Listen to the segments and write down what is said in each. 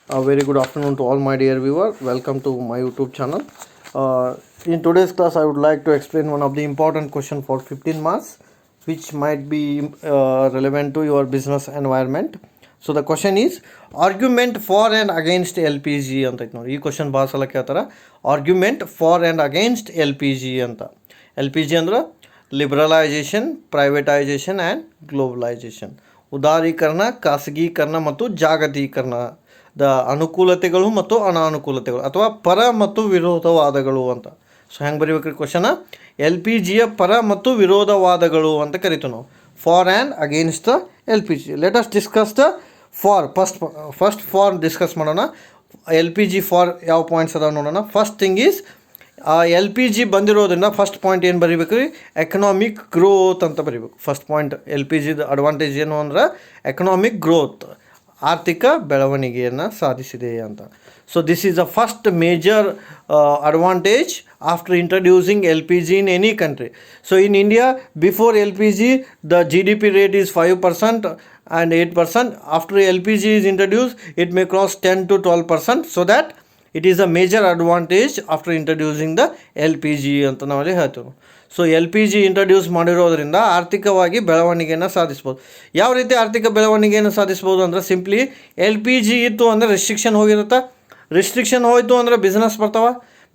A very good afternoon to all my dear viewers. Welcome to my YouTube channel. In today's class, I would like to explain one of the important question for 15 marks, which might be relevant to your business environment. So the question is argument for and against LPG ಅಂತ ಐತೆ ನೋಡಿ. ಈ question ಭಾಳ ಸಲ ಕೇಳ್ತಾರೆ. Argument for and against LPG ಅಂತ. LPG ಅಂದ್ರೆ ಲಿಬರಲೈಜೇಷನ್, ಪ್ರೈವೇಟೈಜೇಷನ್ and ಗ್ಲೋಬಲೈಜೇಷನ್. ಉದಾರೀಕರಣ, ಖಾಸಗೀಕರಣ ಮತ್ತು ಜಾಗತೀಕರಣ. ದ ಅನುಕೂಲತೆಗಳು ಮತ್ತು ಅನಾನುಕೂಲತೆಗಳು ಅಥವಾ ಪರ ಮತ್ತು ವಿರೋಧವಾದಗಳು ಅಂತ. ಸೊ ಹೆಂಗೆ ಬರೀಬೇಕ್ರಿ ಕ್ವಶನ? LPGಯ ಪರ ಮತ್ತು ವಿರೋಧವಾದಗಳು ಅಂತ ಕರಿತೀವಿ ನಾವು. For and against the LPG. Let us discuss the for. First for discuss ಮಾಡೋಣ. LPG ಫಾರ್ ಯಾವ ಪಾಯಿಂಟ್ಸ್ ಅದಾವ ನೋಡೋಣ. ಫಸ್ಟ್ ಥಿಂಗ್ ಈಸ್ LPG ಬಂದಿರೋದ್ರಿಂದ ಫಸ್ಟ್ ಪಾಯಿಂಟ್ ಏನು ಬರೀಬೇಕು ರೀ? ಎಕನಾಮಿಕ್ ಗ್ರೋತ್ ಅಂತ ಬರೀಬೇಕು. ಫಸ್ಟ್ ಪಾಯಿಂಟ್ LPGದ ಅಡ್ವಾಂಟೇಜ್ ಏನು ಅಂದ್ರೆ ಎಕನಾಮಿಕ್ ಗ್ರೋತ್, ಆರ್ಥಿಕ ಬೆಳವಣಿಗೆಯನ್ನು ಸಾಧಿಸಿದೆ ಅಂತ. So this is the first major advantage after introducing LPG in any country. So in India before LPG the GDP rate is 5% and 8%. After LPG is introduced it may cross 10 to 12%. So that it is a major advantage after introducing the LPG ಅಂತ ನಾವಲ್ಲಿ ಹೇಳ್ತೀವಿ. So LPG introduce ಮಾಡಿರೋದ್ರಿಂದ ಆರ್ಥಿಕವಾಗಿ ಬೆಳವಣಿಗೆಯನ್ನು ಸಾಧಿಸ್ಬೋದು. ಯಾವ ರೀತಿ ಆರ್ಥಿಕ ಬೆಳವಣಿಗೆಯನ್ನು ಸಾಧಿಸ್ಬೋದು ಅಂದರೆ ಸಿಂಪ್ಲಿ LPG ಇತ್ತು ಅಂದರೆ ರಿಸ್ಟ್ರಿಕ್ಷನ್ ಹೋಗಿರುತ್ತೆ. ರಿಸ್ಟ್ರಿಕ್ಷನ್ ಹೋಯಿತು ಅಂದರೆ ಬಿಸ್ನೆಸ್ ಬರ್ತಾವೆ.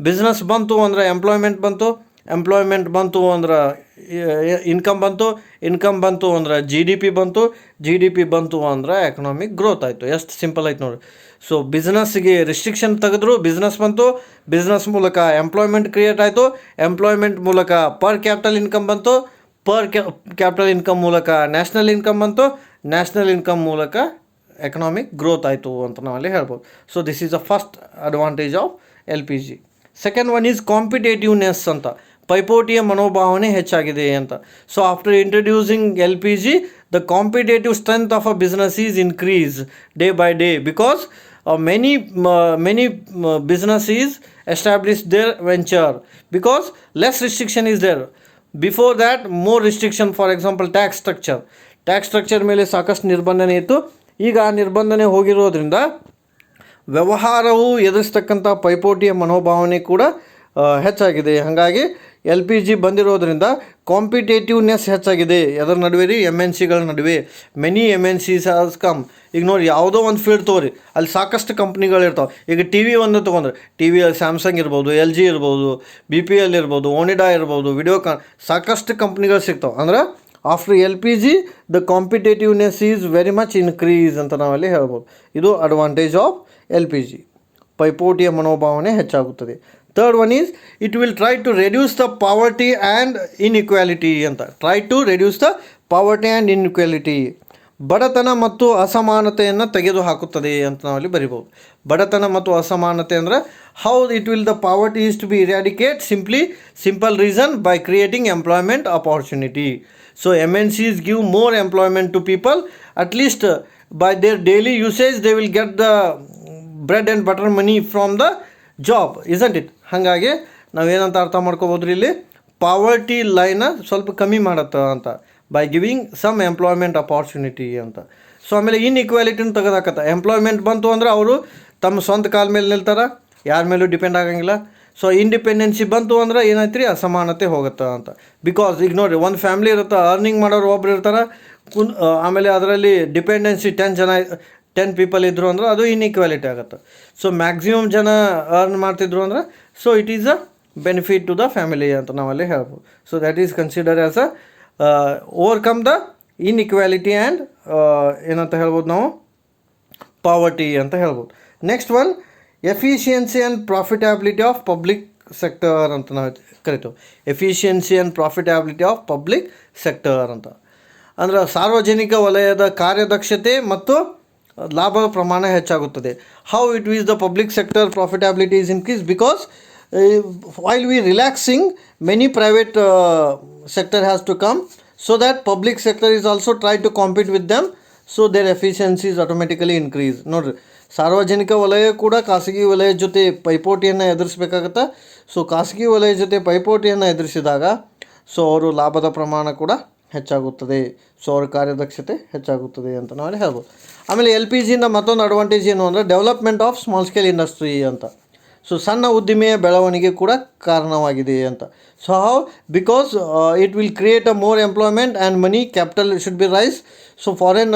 ಬಿಸ್ನೆಸ್ ಬಂತು ಅಂದರೆ ಎಂಪ್ಲಾಯ್ಮೆಂಟ್ ಬಂತು ಅಂದ್ರೆ ಇನ್ಕಮ್ ಬಂತು ಅಂದ್ರೆ GDP ಬಂತು ಅಂದ್ರೆ ಎಕನಾಮಿಕ್ ಗ್ರೋತ್ ಆಯಿತು. ಎಷ್ಟು ಸಿಂಪಲ್ ಆಯ್ತು ನೋಡಿ. ಸೊ ಬಿಸ್ನೆಸ್ಗೆ ರಿಸ್ಟ್ರಿಕ್ಷನ್ ತೆಗೆದ್ರು, ಬಿಸ್ನೆಸ್ ಬಂತು, ಬಿಸ್ನೆಸ್ ಮೂಲಕ ಎಂಪ್ಲಾಯ್ಮೆಂಟ್ ಕ್ರಿಯೇಟ್ ಆಯಿತು, ಎಂಪ್ಲಾಯ್ಮೆಂಟ್ ಮೂಲಕ ಪರ್ ಕ್ಯಾಪಿಟಲ್ ಇನ್ಕಮ್ ಬಂತು, ಕ್ಯಾಪಿಟಲ್ ಇನ್ಕಮ್ ಮೂಲಕ ನ್ಯಾಷನಲ್ ಇನ್ಕಮ್ ಬಂತು, ನ್ಯಾಷನಲ್ ಇನ್ಕಮ್ ಮೂಲಕ ಎಕನಾಮಿಕ್ ಗ್ರೋತ್ ಆಯಿತು ಅಂತ ನಾವಲ್ಲಿ ಹೇಳ್ಬೋದು. So this is the first advantage of LPG. Second one is competitiveness ಅಂತ. ಪೈಪೋಟಿಯ ಮನೋಭಾವನೆ ಹೆಚ್ಚಾಗಿದೆ ಅಂತ. So after introducing LPG the competitive strength of a business is increase day by day because many business is established their venture because less restriction is there. Before that more restriction, for example tax structure ಮೇಲೆ ಸಾಕಷ್ಟು ನಿರ್ಬಂಧನೆ ಇತ್ತು. ಈಗ ಆ ನಿರ್ಬಂಧನೆ ಹೋಗಿರೋದ್ರಿಂದ ವ್ಯವಹಾರವು ಎದುರಿಸ್ತಕ್ಕಂಥ ಪೈಪೋಟಿಯ ಮನೋಭಾವನೆ ಕೂಡ ಹೆಚ್ಚಾಗಿದೆ. ಹಾಗಾಗಿ LPG ಬಂದಿರೋದ್ರಿಂದ ಕಾಂಪಿಟೇಟಿವ್ನೆಸ್ ಹೆಚ್ಚಾಗಿದೆ. ಅದರ ನಡುವೆ ರೀ MNCಗಳ ನಡುವೆ ಮೆನಿ MNCs ಹ್ಯಾಸ್ ಕಮ್. ಈಗ ನೋಡಿ, ಯಾವುದೋ ಒಂದು ಫೀಲ್ಡ್ ತೊಗೊರಿ, ಅಲ್ಲಿ ಸಾಕಷ್ಟು ಕಂಪ್ನಿಗಳಿರ್ತಾವೆ. ಈಗ TV ಒಂದು ತೊಗೊಂಡ್ರೆ TVಯಲ್ಲಿ ಸ್ಯಾಮ್ಸಂಗ್ ಇರ್ಬೋದು, LG ಇರ್ಬೋದು, BPL ಇರ್ಬೋದು, ಓನಿಡಾ ಇರ್ಬೋದು, ವಿಡಿಯೋಕಾನ್, ಸಾಕಷ್ಟು ಕಂಪ್ನಿಗಳು ಸಿಗ್ತಾವೆ. ಅಂದ್ರೆ after LPG the competitiveness is very much increase ಅಂತ ನಾವಲ್ಲಿ ಹೇಳ್ಬೋದು. ಇದು ಅಡ್ವಾಂಟೇಜ್ ಆಫ್ LPG. ಪೈಪೋಟಿಯ ಮನೋಭಾವನೆ ಹೆಚ್ಚಾಗುತ್ತದೆ. Third one is it will try to reduce the poverty and inequality ಅಂತ. Try to reduce the poverty and inequality. ಬಡತನ ಮತ್ತು ಅಸಮಾನತೆಯನ್ನು ತೆಗೆದುಹಾಕುತ್ತದೆ ಅಂತ ನಾವಲ್ಲಿ ಬರಿಬೋದು. ಬಡತನ ಮತ್ತು ಅಸಮಾನತೆ ಅಂದರೆ how it will the poverty is to be eradicate simple reason by creating employment opportunity. So MNCs give more employment to people, at least by their daily usage they will get the bread and butter money from the job, isn't it? ಹಾಗಾಗಿ ನಾವೇನಂತ ಅರ್ಥ ಮಾಡ್ಕೋಬೋದ್ರಿ, ಇಲ್ಲಿ poverty ಲೈನ ಸ್ವಲ್ಪ ಕಮ್ಮಿ ಮಾಡತ್ತ ಅಂತ by giving some employment opportunity ಅಂತ. So ಆಮೇಲೆ ಇನ್ಇಕ್ವಾಲಿಟಿನ ತೆಗೆದಾಕತ್ತ. ಎಂಪ್ಲಾಯ್ಮೆಂಟ್ ಬಂತು ಅಂದ್ರೆ ಅವರು ತಮ್ಮ ಸ್ವಂತ ಕಾಲ ಮೇಲೆ ನಿಲ್ತಾರೆ, ಯಾರ ಮೇಲೂ ಡಿಪೆಂಡ್ ಆಗಂಗಿಲ್ಲ. ಸೊ ಇಂಡಿಪೆಂಡೆನ್ಸಿ ಬಂತು ಅಂದ್ರೆ ಏನಾಯ್ತು ರೀ, ಅಸಮಾನತೆ ಹೋಗುತ್ತೆ ಅಂತ. ಬಿಕಾಸ್ ಈಗ ನೋಡಿರಿ, ಒಂದು ಫ್ಯಾಮ್ಲಿ ಇರುತ್ತೆ, ಅರ್ನಿಂಗ್ ಮಾಡೋರು ಒಬ್ರು ಇರ್ತಾರೆ, ಆಮೇಲೆ ಅದರಲ್ಲಿ ಡಿಪೆಂಡೆನ್ಸಿ 10 ಪೀಪಲ್ ಇದ್ದರು ಅಂದ್ರೆ ಅದು ಇನ್ಇಕ್ವಾಲಿಟಿ ಆಗುತ್ತೆ. ಸೊ ಮ್ಯಾಕ್ಸಿಮಮ್ ಜನ ಅರ್ನ್ ಮಾಡ್ತಿದ್ರು ಅಂದ್ರೆ so it is a benefit to the family ಅಂತ ನಾವಲ್ಲಿ ಹೇಳ್ಬೋದು. So that is consider as a overcome the inequality and ಏನಂತ ಹೇಳ್ಬೋದು ನಾವು, ಪಾವರ್ಟಿ ಅಂತ ಹೇಳ್ಬೋದು. Next one efficiency and profitability of public sector ಅಂತ ನಾವು ಕರಿತೀವಿ. Efficiency and profitability of public sector ಅಂತ ಅಂದ್ರೆ ಸಾರ್ವಜನಿಕ ವಲಯದ ಕಾರ್ಯದಕ್ಷತೆ ಮತ್ತು ಲಾಭದ ಪ್ರಮಾಣ ಹೆಚ್ಚಾಗುತ್ತದೆ. How it is the public sector profitability is increase because while we relaxing many private sector has to come so that public sector is also try to compete with them, so their efficiency is automatically increase. ನೋಡ್ರಿ, ಸಾರ್ವಜನಿಕ ವಲಯ ಕೂಡ ಖಾಸಗಿ ವಲಯದ ಜೊತೆ ಪೈಪೋಟಿಯನ್ನು ಎದುರಿಸಬೇಕಾಗತ್ತೆ. So ಖಾಸಗಿ ವಲಯದ ಜೊತೆ ಪೈಪೋಟಿಯನ್ನು ಎದುರಿಸಿದಾಗ ಸೊ ಅವರು ಲಾಭದ ಪ್ರಮಾಣ ಕೂಡ ಹೆಚ್ಚಾಗುತ್ತದೆ. ಸೊ ಅವ್ರ ಕಾರ್ಯದಕ್ಷತೆ ಹೆಚ್ಚಾಗುತ್ತದೆ ಅಂತ ನಾವಲ್ಲಿ ಹೇಳ್ಬೋದು. ಆಮೇಲೆ ಎಲ್ ಪಿ ಜಿಯಿಂದ ಮತ್ತೊಂದು ಅಡ್ವಾಂಟೇಜ್ ಏನು ಅಂದರೆ development of small scale industry ಅಂತ. ಸೊ ಸಣ್ಣ ಉದ್ದಿಮೆಯ ಬೆಳವಣಿಗೆ ಕೂಡ ಕಾರಣವಾಗಿದೆ ಅಂತ. So how because it will create a more employment and money capital should be rise. So foreign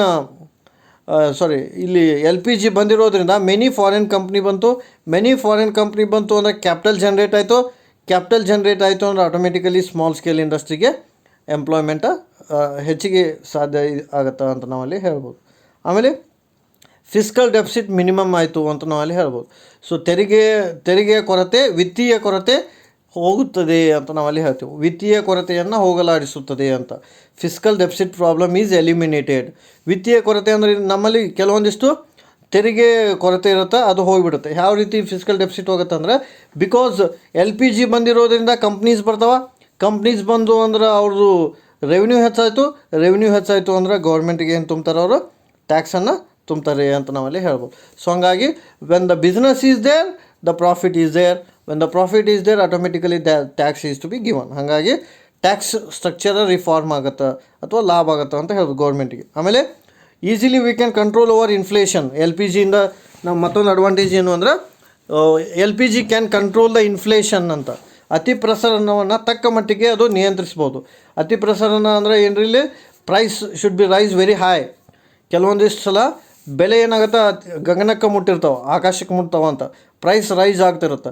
ಇಲ್ಲಿ ಎಲ್ ಪಿ ಜಿ ಬಂದಿರೋದ್ರಿಂದ ಮೆನಿ ಫಾರಿನ್ ಕಂಪ್ನಿ ಬಂತು. ಮೆನಿ ಫಾರಿನ್ ಕಂಪ್ನಿ ಬಂತು ಅಂದರೆ ಕ್ಯಾಪಿಟಲ್ ಜನ್ರೇಟ್ ಆಯಿತು. ಕ್ಯಾಪಿಟಲ್ ಜನ್ರೇಟ್ ಆಯಿತು ಅಂದರೆ ಆಟೋಮೆಟಿಕಲಿ ಸ್ಮಾಲ್ ಸ್ಕೇಲ್ ಇಂಡಸ್ಟ್ರಿಗೆ ಎಂಪ್ಲಾಯ್ಮೆಂಟ ಹೆಚ್ಚಿಗೆ ಸಾಧ್ಯ ಆಗುತ್ತೆ ಅಂತ ನಾವಲ್ಲಿ ಹೇಳ್ಬೋದು. ಆಮೇಲೆ ಫಿಸ್ಕಲ್ ಡೆಫಿಸಿಟ್ ಮಿನಿಮಮ್ ಆಯಿತು ಅಂತ ನಾವಲ್ಲಿ ಹೇಳ್ಬೋದು. ಸೊ ತೆರಿಗೆಯ ಕೊರತೆ, ವಿತ್ತೀಯ ಕೊರತೆ ಹೋಗುತ್ತದೆ ಅಂತ ನಾವಲ್ಲಿ ಹೇಳ್ತೀವಿ. ವಿತ್ತೀಯ ಕೊರತೆಯನ್ನು ಹೋಗಲಾಡಿಸುತ್ತದೆ ಅಂತ. Fiscal deficit problem is eliminated. ವಿತ್ತೀಯ ಕೊರತೆ ಅಂದರೆ ನಮ್ಮಲ್ಲಿ ಕೆಲವೊಂದಿಷ್ಟು ತೆರಿಗೆ ಕೊರತೆ ಇರುತ್ತೆ, ಅದು ಹೋಗಿಬಿಡುತ್ತೆ. ಯಾವ ರೀತಿ ಫಿಸ್ಕಲ್ ಡೆಫಿಸಿಟ್ ಹೋಗುತ್ತೆ ಅಂದರೆ ಬಿಕಾಸ್ ಎಲ್ ಪಿ ಜಿ ಬಂದಿರೋದ್ರಿಂದ ಕಂಪ್ನೀಸ್ ಬರ್ತಾವೆ. ಕಂಪ್ನೀಸ್ ಬಂದು ಅಂದ್ರೆ ಅವ್ರದ್ದು ರೆವಿನ್ಯೂ ಹೆಚ್ಚಾಯಿತು ಅಂದ್ರೆ ಗೌರ್ಮೆಂಟಿಗೆ ಏನು ತುಂಬ್ತಾರೆ, ಅವರು ಟ್ಯಾಕ್ಸನ್ನು ತುಂಬ್ತಾರೆ ಅಂತ ನಾವಲ್ಲಿ ಹೇಳ್ಬೋದು. ಸೊ ಹಂಗಾಗಿ when the business is there the profit is there. When the profit is there automatically tax is to be given. ಹಾಗಾಗಿ ಟ್ಯಾಕ್ಸ್ ಸ್ಟ್ರಕ್ಚರ್ ರಿಫಾರ್ಮ್ ಆಗುತ್ತೆ ಅಥವಾ ಲಾಭ ಆಗುತ್ತೆ ಅಂತ ಹೇಳ್ಬೋದು ಗೌರ್ಮೆಂಟಿಗೆ. ಆಮೇಲೆ easily we can control over inflation. L P ಜಿಯಿಂದ ನಾವು ಮತ್ತೊಂದು ಅಡ್ವಾಂಟೇಜ್ ಏನು ಅಂದರೆ L P G can control the inflation ಅಂತ. ಅತಿ ಪ್ರಸರಣವನ್ನು ತಕ್ಕ ಮಟ್ಟಿಗೆ ಅದು ನಿಯಂತ್ರಿಸ್ಬೋದು. ಅತಿ ಪ್ರಸರಣ ಅಂದರೆ ಏನ್ರಲ್ಲಿ price should be rise very high. ಕೆಲವೊಂದಿಷ್ಟು ಸಲ ಬೆಲೆ ಏನಾಗುತ್ತೆ ಗಗನಕ್ಕೆ ಮುಟ್ಟಿರ್ತಾವೆ, ಆಕಾಶಕ್ಕೆ ಮುಟ್ತಾವೆ ಅಂತ ಪ್ರೈಸ್ ರೈಸ್ ಆಗ್ತಿರುತ್ತೆ.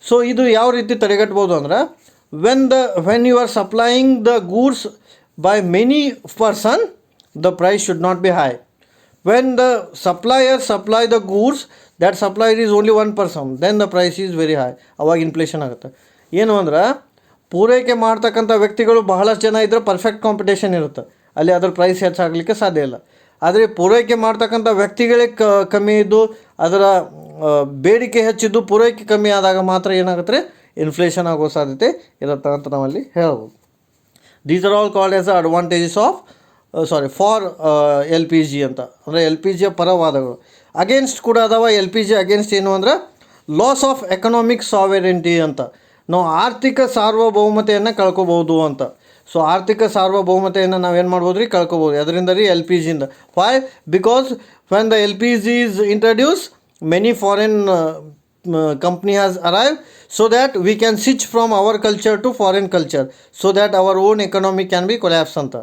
ಸೊ ಇದು ಯಾವ ರೀತಿ ತಡೆಗಟ್ಬೋದು ಅಂದರೆ when you are supplying the goods by many person the price should not be high. When the supplier supply the goods, that supplier is only one person, then the price is very high. ಅವಾಗ inflation ಆಗುತ್ತೆ. ಏನು ಅಂದ್ರೆ ಪೂರೈಕೆ ಮಾಡ್ತಕ್ಕಂಥ ವ್ಯಕ್ತಿಗಳು ಬಹಳಷ್ಟು ಜನ ಇದ್ದರೆ ಪರ್ಫೆಕ್ಟ್ ಕಾಂಪಿಟೇಷನ್ ಇರುತ್ತೆ, ಅಲ್ಲಿ ಅದರ ಪ್ರೈಸ್ ಹೆಚ್ಚಾಗಲಿಕ್ಕೆ ಸಾಧ್ಯ ಇಲ್ಲ. ಆದರೆ ಪೂರೈಕೆ ಮಾಡ್ತಕ್ಕಂಥ ವ್ಯಕ್ತಿಗಳಿಗೆ ಕಮ್ಮಿ ಇದ್ದು ಅದರ ಬೇಡಿಕೆ ಹೆಚ್ಚಿದ್ದು ಪೂರೈಕೆ ಕಮ್ಮಿ ಆದಾಗ ಮಾತ್ರ ಏನಾಗುತ್ತೆ, ಇನ್ಫ್ಲೇಷನ್ ಆಗೋ ಸಾಧ್ಯತೆ ಇರುತ್ತೆ ಅಂತ ನಾವಲ್ಲಿ ಹೇಳ್ಬೋದು. These are all called as advantages of for L P G ಅಂತ. ಅಂದರೆ ಎಲ್ ಪಿ ಜಿಯ ಪರವಾದಗಳು. ಅಗೇನ್ಸ್ಟ್ ಕೂಡ ಅದಾವ. ಎಲ್ ಪಿ ಜಿ ಅಗೇನ್ಸ್ಟ್ ಏನು ಅಂದರೆ ಲಾಸ್ ಆಫ್ ಎಕನಾಮಿಕ್ ಸಾವೆರೆಂಟಿ ಅಂತ. ನಾವು ಆರ್ಥಿಕ ಸಾರ್ವಭೌಮತೆಯನ್ನು ಕಳ್ಕೊಬೋದು ಅಂತ. ಸೊ ಆರ್ಥಿಕ ಸಾರ್ವಭೌಮತೆಯನ್ನು ನಾವೇನು ಮಾಡ್ಬೋದು ಕಳ್ಕೊಬೋದು ಅದರಿಂದ ಎಲ್ ಪಿ ಜಿಯಿಂದ. Why? Because when the L P G is introduce many foreign company has arrived so that we can switch from our culture to foreign culture so that our own economy can be collapse ಅಂತ.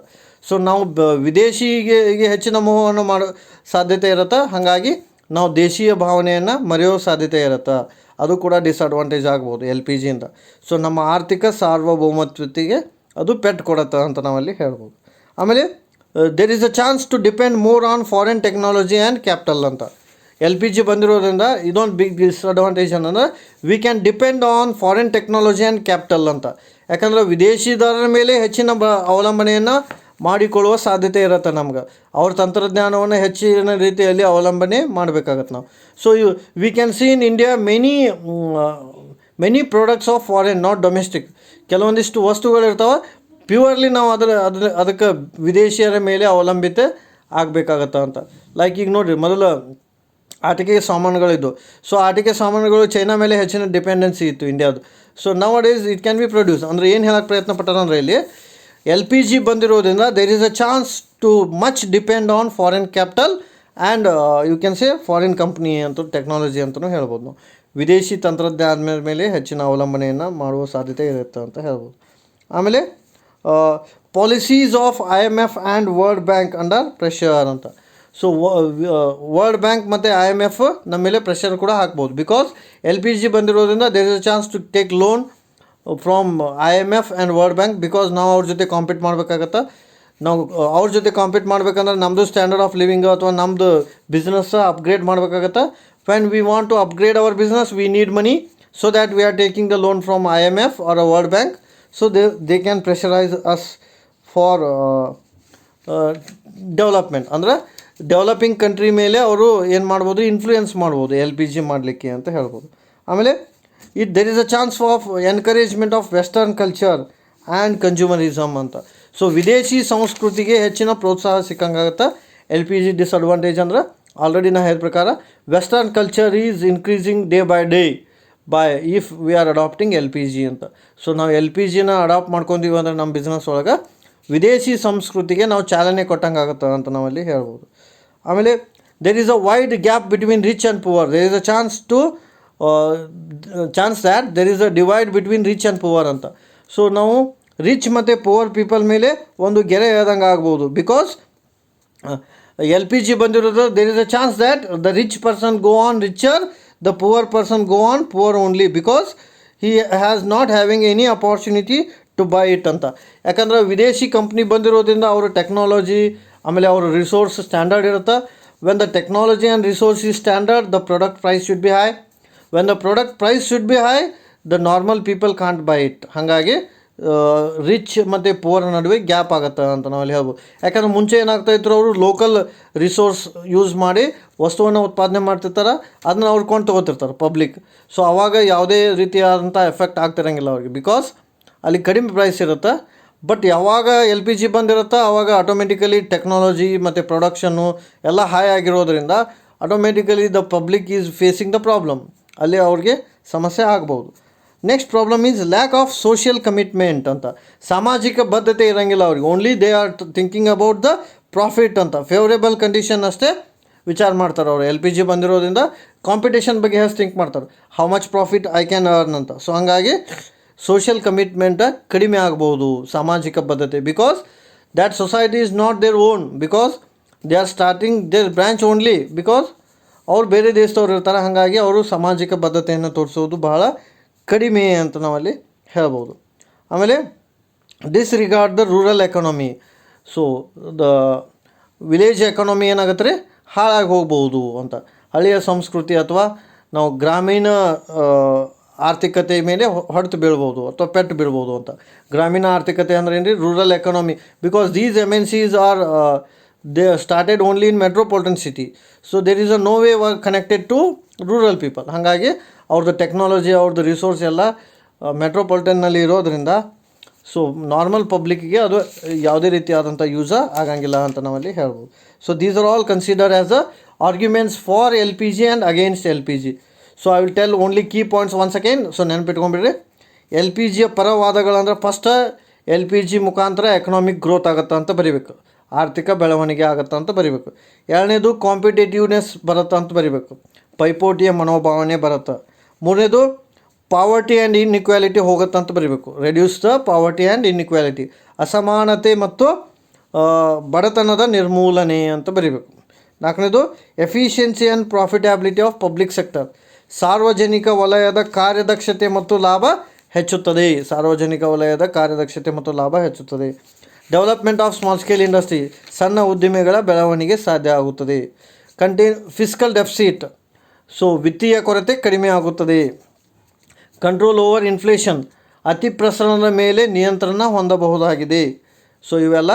So ನಾವು ವಿದೇಶಿಗೆ ಹೆಚ್ಚಿನ ಮೋಹವನ್ನು ಮಾಡೋ ಸಾಧ್ಯತೆ ಇರುತ್ತೆ. ಹಾಗಾಗಿ ನಾವು ದೇಶೀಯ ಭಾವನೆಯನ್ನು ಮರೆಯೋ ಸಾಧ್ಯತೆ ಇರುತ್ತೆ. ಅದು ಕೂಡ ಡಿಸ್ಅಡ್ವಾಂಟೇಜ್ ಆಗ್ಬೋದು ಎಲ್ ಪಿ ಜಿಯಿಂದ. ಸೊ ನಮ್ಮ ಆರ್ಥಿಕ ಸಾರ್ವಭೌಮತ್ವತೆಗೆ ಅದು ಪೆಟ್ಟು ಕೊಡುತ್ತೆ ಅಂತ ನಾವಲ್ಲಿ ಹೇಳ್ಬೋದು. ಆಮೇಲೆ there is a chance to depend more on foreign technology and capital ಅಂತ. ಎಲ್ ಪಿ ಜಿ ಬಂದಿರೋದ್ರಿಂದ ಇದೊಂದು ಬಿಗ್ ಡಿಸ್ಅಡ್ವಾಂಟೇಜ್ ಏನಂದ್ರೆ we can depend on foreign technology and capital ಅಂತ. ಯಾಕಂದರೆ ವಿದೇಶಿದಾರರ ಮೇಲೆ ಹೆಚ್ಚಿನ ಅವಲಂಬನೆಯನ್ನು ಮಾಡಿಕೊಳ್ಳುವ ಸಾಧ್ಯತೆ ಇರುತ್ತೆ ನಮ್ಗೆ. ಅವ್ರ ತಂತ್ರಜ್ಞಾನವನ್ನು ಹೆಚ್ಚಿನ ರೀತಿಯಲ್ಲಿ ಅವಲಂಬನೆ ಮಾಡಬೇಕಾಗತ್ತೆ ನಾವು. So we can see in India many products of foreign, not domestic. ಕೆಲವೊಂದಿಷ್ಟು ವಸ್ತುಗಳಿರ್ತಾವೆ ಪ್ಯೂರ್ಲಿ ನಾವು ಅದಕ್ಕೆ ವಿದೇಶಿಯರ ಮೇಲೆ ಅವಲಂಬಿತ ಆಗಬೇಕಾಗತ್ತೆ ಅಂತ. ಲೈಕ್ ಈಗ ನೋಡಿರಿ, ಮೊದಲು ಆಟಿಕೆ ಸಾಮಾನುಗಳಿದ್ದು. ಸೊ ಆಟಿಕೆ ಸಾಮಾನುಗಳು ಚೈನಾ ಮೇಲೆ ಹೆಚ್ಚಿನ ಡಿಪೆಂಡೆನ್ಸಿ ಇತ್ತು ಇಂಡಿಯಾದು. So now days it can be produce. ಅಂದರೆ ಏನು ಹೇಳಕ್ಕೆ ಪ್ರಯತ್ನ ಪಟ್ಟಾರ ಅಂದರೆ ಇಲ್ಲಿ ಎಲ್ ಪಿ ಜಿ ಬಂದಿರೋದ್ರಿಂದ there is a chance to much depend on foreign capital and you can say foreign company ಅಂತ ಟೆಕ್ನಾಲಜಿ ಅಂತಲೂ ಹೇಳ್ಬೋದು ನಾವು. ವಿದೇಶಿ ತಂತ್ರಜ್ಞಾನದ ಮೇಲೆ ಹೆಚ್ಚಿನ ಅವಲಂಬನೆಯನ್ನು ಮಾಡುವ ಸಾಧ್ಯತೆ ಇರುತ್ತೆ ಅಂತ ಹೇಳ್ಬೋದು. ಆಮೇಲೆ policies of IMF and world bank under pressure ಅಂತ. ಸೊ ವರ್ಲ್ಡ್ ಬ್ಯಾಂಕ್ ಮತ್ತು IMF ನಮ್ಮ ಮೇಲೆ ಪ್ರೆಷರ್ ಕೂಡ ಹಾಕ್ಬೋದು. ಬಿಕಾಸ್ ಎಲ್ ಪಿ ಜಿ ಬಂದಿರೋದ್ರಿಂದ there is a chance to take loan from IMF and world bank. Because ನಾವು ಅವ್ರ ಜೊತೆ ಕಾಂಪೀಟ್ ಮಾಡಬೇಕಾಗತ್ತೆ. ನಾವು ಅವ್ರ ಜೊತೆ ಕಾಂಪೀಟ್ ಮಾಡಬೇಕಂದ್ರೆ ನಮ್ಮದು ಸ್ಟ್ಯಾಂಡರ್ಡ್ ಆಫ್ ಲಿವಿಂಗ್ ಅಥವಾ ನಮ್ಮದು ಬಿಸ್ನೆಸ್ ಅಪ್ಗ್ರೇಡ್ ಮಾಡಬೇಕಾಗತ್ತೆ. When we want to upgrade our business we need money. So that we are taking the loan from IMF or a world bank. So they can pressurise us for development. ಅಂದರೆ developing country ಮೇಲೆ ಅವರು ಏನು ಮಾಡ್ಬೋದು, influence ಮಾಡ್ಬೋದು L P G ಮಾಡಲಿಕ್ಕೆ ಅಂತ ಹೇಳ್ಬೋದು. ಆಮೇಲೆ there is a chance of encouragement of western culture and consumerism ಅಂತ. ಸೊ ವಿದೇಶಿ ಸಂಸ್ಕೃತಿಗೆ ಹೆಚ್ಚಿನ ಪ್ರೋತ್ಸಾಹ ಸಿಕ್ಕಂಗಾಗುತ್ತೆ ಎಲ್ ಪಿ ಜಿ. ಡಿಸ್ಅಡ್ವಾಂಟೇಜ್ ಅಂದ್ರೆ ಆಲ್ರೆಡಿ ನಾ ಹೇಳಿದ ಪ್ರಕಾರ western culture is increasing day by day if we are adapting L P G ಅಂತ. ಸೊ ನಾವು ಎಲ್ ಪಿ ಜಿನ ಅಡಾಪ್ಟ್ ಮಾಡ್ಕೊತೀವಿ ಅಂದರೆ ನಮ್ಮ ಬಿಸ್ನೆಸ್ ಒಳಗೆ ವಿದೇಶಿ ಸಂಸ್ಕೃತಿಗೆ ನಾವು ಚಾಲನೆ ಕೊಟ್ಟಂಗೆ ಆಗುತ್ತೆ ಅಂತ ನಾವಲ್ಲಿ ಹೇಳ್ಬೋದು. ಆಮೇಲೆ there is a wide gap between rich and poor. There is a chance that there is a divide between rich and poor ಅಂತ. ಸೊ ನಾವು ರಿಚ್ ಮತ್ತು ಪುವರ್ ಪೀಪಲ್ ಮೇಲೆ ಒಂದು ಗೆರೆ ಹೇಳ್ದಂಗೆ ಆಗ್ಬೋದು. ಬಿಕಾಸ್ ಎಲ್ ಪಿ ಜಿ ಬಂದಿರೋದು, there is a chance that the rich person go on richer, the poor person go on poor only, because he has not having any opportunity to by it ಅಂತ. ಯಾಕಂದ್ರೆ ವಿದೇಶಿ company ಬಂದಿರೋದ್ರಿಂದ ಅವ್ರ technology ಆಮೇಲೆ ಅವ್ರ resource standard ಇರುತ್ತೆ. When the technology and resource is standard, the product price should be high. When the product price should be high, the normal people can't buy it. ಹಾಗಾಗಿ rich ಮತ್ತು poor ನಡುವೆ gap ಆಗುತ್ತೆ ಅಂತ ನಾವಲ್ಲಿ ಹೇಳ್ಬೋದು. ಯಾಕಂದ್ರೆ ಮುಂಚೆ ಏನಾಗ್ತಾಯಿದ್ರು, ಅವರು ಲೋಕಲ್ ರಿಸೋರ್ಸ್ ಯೂಸ್ ಮಾಡಿ ವಸ್ತುವನ್ನು ಉತ್ಪಾದನೆ ಮಾಡ್ತಿರ್ತಾರೆ, ಅದನ್ನ ಅವ್ರು ಕೊಂಡು ತೊಗೋತಿರ್ತಾರೆ ಪಬ್ಲಿಕ್. ಸೊ ಆವಾಗ ಯಾವುದೇ ರೀತಿಯಾದಂಥ ಎಫೆಕ್ಟ್ ಆಗ್ತಿರಂಗಿಲ್ಲ ಅವ್ರಿಗೆ, ಬಿಕಾಸ್ ಅಲ್ಲಿ ಕಡಿಮೆ ಪ್ರೈಸ್ ಇರುತ್ತೆ. ಬಟ್ ಯಾವಾಗ ಎಲ್ ಪಿ ಜಿ ಬಂದಿರುತ್ತೋ ಆವಾಗ ಆಟೋಮೆಟಿಕಲಿ ಟೆಕ್ನಾಲಜಿ ಮತ್ತು ಪ್ರೊಡಕ್ಷನ್ನು ಎಲ್ಲ ಹೈ ಆಗಿರೋದ್ರಿಂದ automatically the public is facing the problem. ಅಲ್ಲಿ ಅವ್ರಿಗೆ ಸಮಸ್ಯೆ ಆಗ್ಬೋದು. Next problem is lack of social commitment ಅಂತ. ಸಾಮಾಜಿಕ ಬದ್ಧತೆ ಇರೋಂಗಿಲ್ಲ ಅವ್ರಿಗೆ. Only they are thinking about the profit ಅಂತ. ಫೇವರೇಬಲ್ ಕಂಡೀಷನ್ ಅಷ್ಟೇ ವಿಚಾರ ಮಾಡ್ತಾರೆ ಅವರು. ಎಲ್ ಪಿ ಜಿ ಬಂದಿರೋದ್ರಿಂದ ಕಾಂಪಿಟೇಷನ್ ಬಗ್ಗೆ ಹೆಚ್ಚು ಥಿಂಕ್ ಮಾಡ್ತಾರೆ, how much profit I can earn ಅಂತ. ಸೊ ಹಂಗಾಗಿ ಸೋಷಿಯಲ್ ಕಮಿಟ್ಮೆಂಟ್ ಕಡಿಮೆ ಆಗ್ಬೋದು, ಸಾಮಾಜಿಕ ಬದ್ಧತೆ. Because that society is not their own, because they are starting their branch only, because ಅವ್ರು ಬೇರೆ ದೇಶದವ್ರು ಇರ್ತಾರೆ. ಹಾಗಾಗಿ ಅವರು ಸಾಮಾಜಿಕ ಬದ್ಧತೆಯನ್ನು ತೋರಿಸೋದು ಬಹಳ ಕಡಿಮೆ ಅಂತ ನಾವಲ್ಲಿ ಹೇಳ್ಬೋದು. ಆಮೇಲೆ ಡಿಸ್ರಿಗಾರ್ಡ್ the rural economy. So the village economy ಏನಾಗುತ್ತೆ ರೀ, ಹಾಳಾಗಿ ಹೋಗ್ಬೋದು ಅಂತ. ಹಳೆಯ ಸಂಸ್ಕೃತಿ ಅಥವಾ ನಾವು ಗ್ರಾಮೀಣ ಆರ್ಥಿಕತೆ ಮೇಲೆ ಹೊಡೆತು ಬೀಳ್ಬೋದು ಅಥವಾ ಪೆಟ್ಟು ಬೀಳ್ಬೋದು ಅಂತ. ಗ್ರಾಮೀಣ ಆರ್ಥಿಕತೆ ಅಂದ್ರೆ ಏನು ರೀ, rural economy. Because these MNCs are they started only in metropolitan city. So there is a no way were connected to rural people. ಹಾಗಾಗಿ ಅವ್ರದ್ದು ಟೆಕ್ನಾಲಜಿ, ಅವ್ರದ್ದು ರಿಸೋರ್ಸ್ ಎಲ್ಲ ಮೆಟ್ರೋಪಾಲಿಟನ್ನಲ್ಲಿ ಇರೋದ್ರಿಂದ ಸೊ ನಾರ್ಮಲ್ ಪಬ್ಲಿಕ್ಕಿಗೆ ಅದು ಯಾವುದೇ ರೀತಿಯಾದಂಥ ಯೂಸ ಆಗಂಗಿಲ್ಲ ಅಂತ ನಾವಲ್ಲಿ ಹೇಳ್ಬೋದು. So these are all consider as a arguments for L P G and against L P G. So I will tell only key points once again. So ನೆನಪಿಟ್ಕೊಂಡ್ಬಿಡ್ರಿ, ಎಲ್ ಪಿ ಜಿಯ ಪರವಾದಗಳಂದ್ರೆ ಫಸ್ಟ್ ಎಲ್ ಪಿ ಜಿ ಮುಖಾಂತರ economic growth ಆಗುತ್ತೆ ಅಂತ ಬರಿಬೇಕು, ಆರ್ಥಿಕ ಬೆಳವಣಿಗೆ ಆಗುತ್ತೆ ಅಂತ ಬರಿಬೇಕು. ಎರಡನೇದು ಕಾಂಪಿಟೇಟಿವ್ನೆಸ್ ಬರುತ್ತೆ ಅಂತ ಬರಿಬೇಕು, ಪೈಪೋಟಿಯ ಮನೋಭಾವನೆ ಬರುತ್ತೆ. ಮೂರನೇದು ಪಾವರ್ಟಿ ಆ್ಯಂಡ್ ಇನ್ಇಕ್ವಾಲಿಟಿ ಹೋಗುತ್ತೆ ಅಂತ ಬರಿಬೇಕು, reduce the poverty and inequality, ಅಸಮಾನತೆ ಮತ್ತು ಬಡತನದ ನಿರ್ಮೂಲನೆ ಅಂತ ಬರಿಬೇಕು. ನಾಲ್ಕನೇದು efficiency and profitability of public sector, ಸಾರ್ವಜನಿಕ ವಲಯದ ಕಾರ್ಯದಕ್ಷತೆ ಮತ್ತು ಲಾಭ ಹೆಚ್ಚುತ್ತದೆ. ಸಾರ್ವಜನಿಕ ವಲಯದ ಕಾರ್ಯದಕ್ಷತೆ ಮತ್ತು ಲಾಭ ಹೆಚ್ಚುತ್ತದೆ. Development of small scale industry, ಸಣ್ಣ ಉದ್ದಿಮೆಗಳ ಬೆಳವಣಿಗೆ ಸಾಧ್ಯ ಆಗುತ್ತದೆ. ಫಿಸ್ಕಲ್ ಡೆಫಿಸಿಟ್, ಸೊ ವಿತ್ತೀಯ ಕೊರತೆ ಕಡಿಮೆ ಆಗುತ್ತದೆ. ಕಂಟ್ರೋಲ್ ಓವರ್ ಇನ್ಫ್ಲೇಷನ್, ಅತಿ ಪ್ರಸರಣದ ಮೇಲೆ ನಿಯಂತ್ರಣ ಹೊಂದಬಹುದಾಗಿದೆ. ಸೊ ಇವೆಲ್ಲ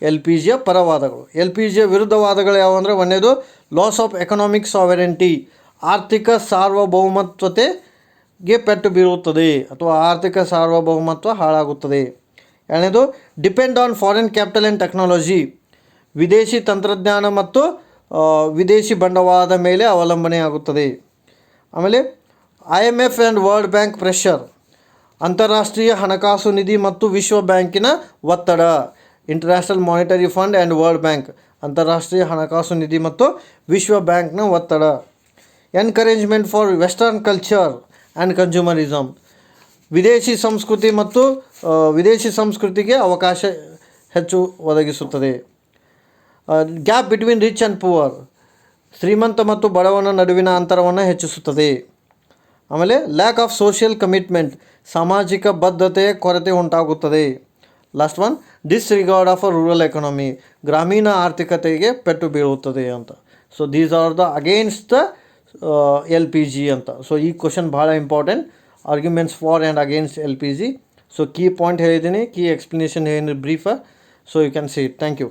ಎಲ್ ಪಿ ಜಿಯ ಪರವಾದಗಳು. ಎಲ್ ಪಿ ಜಿಯ ವಿರುದ್ಧವಾದಗಳು ಯಾವುವಂದರೆ, ಒಂದನೇದು ಲಾಸ್ ಆಫ್ ಎಕನಾಮಿಕ್ ಸಾವೆರೆಂಟಿ, ಆರ್ಥಿಕ ಸಾರ್ವಭೌಮತ್ವತೆಗೆ ಪೆಟ್ಟು ಬೀರುತ್ತದೆ ಅಥವಾ ಆರ್ಥಿಕ ಸಾರ್ವಭೌಮತ್ವ ಹಾಳಾಗುತ್ತದೆ. ಎರಡನೇದು depend on foreign capital and technology, ವಿದೇಶಿ ತಂತ್ರಜ್ಞಾನ ಮತ್ತು ವಿದೇಶಿ ಬಂಡವಾಳದ ಮೇಲೆ ಅವಲಂಬನೆ ಆಗುತ್ತದೆ. ಆಮೇಲೆ IMF and world bank pressure, ಅಂತಾರಾಷ್ಟ್ರೀಯ ಹಣಕಾಸು ನಿಧಿ ಮತ್ತು ವಿಶ್ವ ಬ್ಯಾಂಕಿನ ಒತ್ತಡ. International monetary fund and world bank, ಅಂತಾರಾಷ್ಟ್ರೀಯ ಹಣಕಾಸು ನಿಧಿ ಮತ್ತು ವಿಶ್ವ ಬ್ಯಾಂಕ್ನ ಒತ್ತಡ. Encouragement for western culture and consumerism, ವಿದೇಶಿ ಸಂಸ್ಕೃತಿ ಮತ್ತು ವಿದೇಶಿ ಸಂಸ್ಕೃತಿಗೆ ಅವಕಾಶ ಹೆಚ್ಚು ಒದಗಿಸುತ್ತದೆ. Gap between rich and poor, ಶ್ರೀಮಂತ ಮತ್ತು ಬಡವನ ನಡುವಿನ ಅಂತರವನ್ನು ಹೆಚ್ಚಿಸುತ್ತದೆ. ಆಮೇಲೆ ಲ್ಯಾಕ್ ಆಫ್ ಸೋಷಿಯಲ್ ಕಮಿಟ್ಮೆಂಟ್, ಸಾಮಾಜಿಕ ಬದ್ಧತೆಯ ಕೊರತೆ ಉಂಟಾಗುತ್ತದೆ. Last one disregard of a rural economy, ಗ್ರಾಮೀಣ ಆರ್ಥಿಕತೆಗೆ ಪೆಟ್ಟು ಬೀಳುತ್ತದೆ ಅಂತ. So these are the against the L P G ಅಂತ. ಸೊ ಈ ಕ್ವಶನ್ ಭಾಳ important, arguments for and against L P G. So key point ಹೇಳಿದ್ದೀನಿ, ಕೀ ಎಕ್ಸ್ಪ್ಲನೇಷನ್ ಹೇಳಿದ್ದೀನಿ brief. So you can see it. Thank you.